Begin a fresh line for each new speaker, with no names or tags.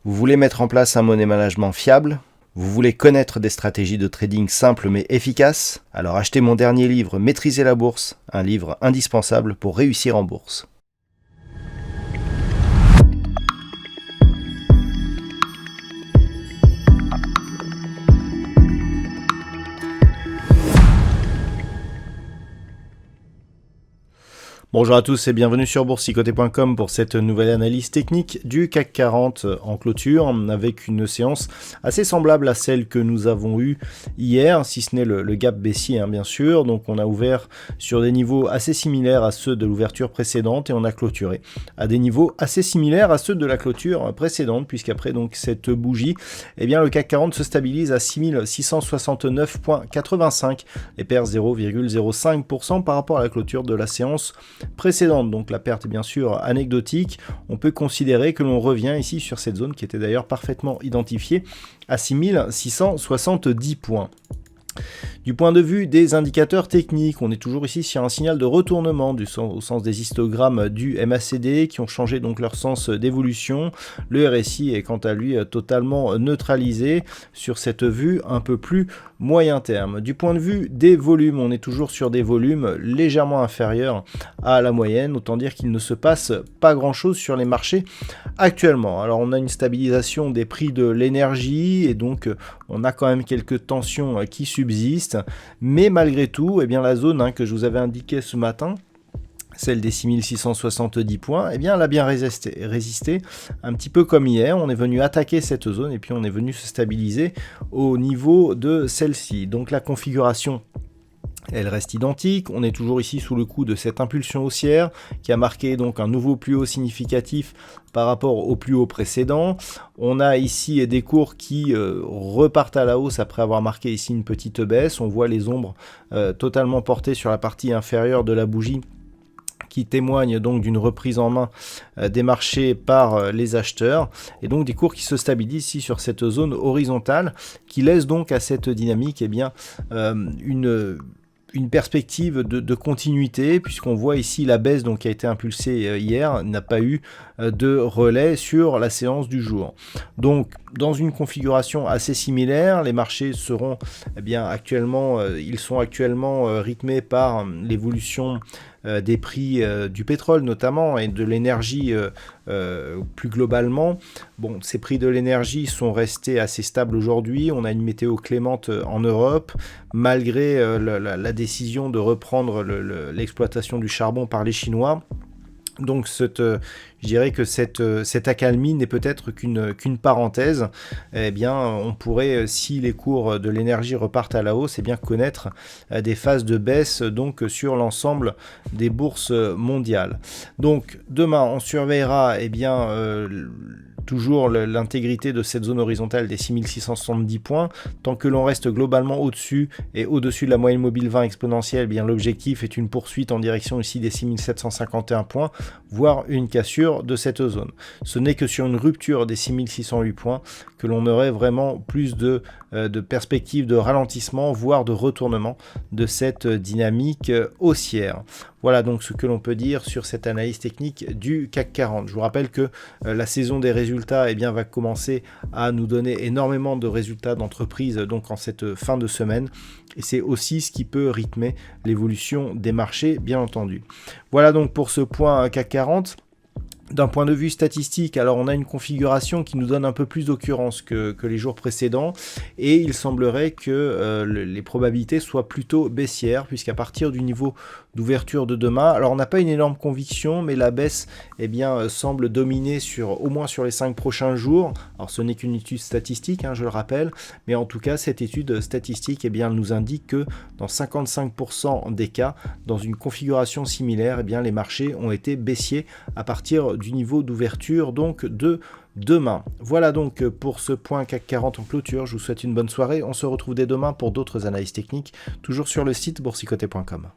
Vous voulez mettre en place un money management fiable? Vous voulez connaître des stratégies de trading simples mais efficaces? Alors achetez mon dernier livre Maîtriser la bourse, un livre indispensable pour réussir en bourse. Bonjour à tous et bienvenue sur boursicoté.com pour cette nouvelle analyse technique du CAC 40 en clôture avec une séance assez semblable à celle que nous avons eue hier, si ce n'est le gap baissier bien sûr. Donc on a ouvert sur des niveaux assez similaires à ceux de l'ouverture précédente et on a clôturé à des niveaux assez similaires à ceux de la clôture précédente, puisqu'après donc cette bougie, le CAC 40 se stabilise à 6669,85 et perd 0,05% par rapport à la clôture de la séance précédente. Donc la perte est bien sûr anecdotique. On peut considérer que l'on revient ici sur cette zone qui était d'ailleurs parfaitement identifiée à 6670 points. Du point de vue des indicateurs techniques, on est toujours ici sur un signal de retournement au sens des histogrammes du MACD qui ont changé donc leur sens d'évolution. Le RSI est quant à lui totalement neutralisé sur cette vue un peu plus moyen terme. Du point de vue des volumes, on est toujours sur des volumes légèrement inférieurs à la moyenne, autant dire qu'il ne se passe pas grand chose sur les marchés actuellement. Alors on a une stabilisation des prix de l'énergie et donc on a quand même quelques tensions qui subsistent, mais malgré tout, la zone que je vous avais indiquée ce matin, celle des 6670 points, elle a bien résisté, un petit peu comme hier. On est venu attaquer cette zone et puis on est venu se stabiliser au niveau de celle-ci. Donc la configuration, elle reste identique, on est toujours ici sous le coup de cette impulsion haussière qui a marqué donc un nouveau plus haut significatif par rapport au plus haut précédent. On a ici des cours qui repartent à la hausse après avoir marqué ici une petite baisse. On voit les ombres totalement portées sur la partie inférieure de la bougie, qui témoigne donc d'une reprise en main des marchés par les acheteurs, et donc des cours qui se stabilisent ici sur cette zone horizontale qui laisse donc à cette dynamique une perspective de continuité, puisqu'on voit ici la baisse donc, qui a été impulsée hier n'a pas eu de relais sur la séance du jour. Donc dans une configuration assez similaire, les marchés seront actuellement rythmés par l'évolution des prix du pétrole notamment et de l'énergie plus globalement. Bon, ces prix de l'énergie sont restés assez stables aujourd'hui. On a une météo clémente en Europe malgré la décision de reprendre l'exploitation du charbon par les Chinois. Donc je dirais que cette accalmie n'est peut-être qu'une parenthèse. On pourrait, si les cours de l'énergie repartent à la hausse, connaître des phases de baisse donc sur l'ensemble des bourses mondiales. Donc demain, on surveillera toujours l'intégrité de cette zone horizontale des 6670 points. Tant que l'on reste globalement au-dessus et au-dessus de la moyenne mobile 20 exponentielle, l'objectif est une poursuite en direction ici des 6751 points, voire une cassure de cette zone. Ce n'est que sur une rupture des 6608 points que l'on aurait vraiment plus de perspectives de ralentissement, voire de retournement de cette dynamique haussière. Voilà donc ce que l'on peut dire sur cette analyse technique du CAC 40. Je vous rappelle que la saison des résultats va commencer à nous donner énormément de résultats d'entreprise donc en cette fin de semaine, et c'est aussi ce qui peut rythmer l'évolution des marchés bien entendu. Voilà donc pour ce point CAC 40. D'un point de vue statistique, alors on a une configuration qui nous donne un peu plus d'occurrence que les jours précédents, et il semblerait que les probabilités soient plutôt baissières, puisqu'à partir du niveau d'ouverture de demain, alors on n'a pas une énorme conviction, mais la baisse semble dominer au moins sur les 5 prochains jours. Alors ce n'est qu'une étude statistique, je le rappelle, mais en tout cas cette étude statistique elle nous indique que dans 55% des cas, dans une configuration similaire, les marchés ont été baissiers à partir du niveau d'ouverture donc de demain. Voilà donc pour ce point CAC 40 en clôture. Je vous souhaite une bonne soirée. On se retrouve dès demain pour d'autres analyses techniques, toujours sur le site boursicoté.com.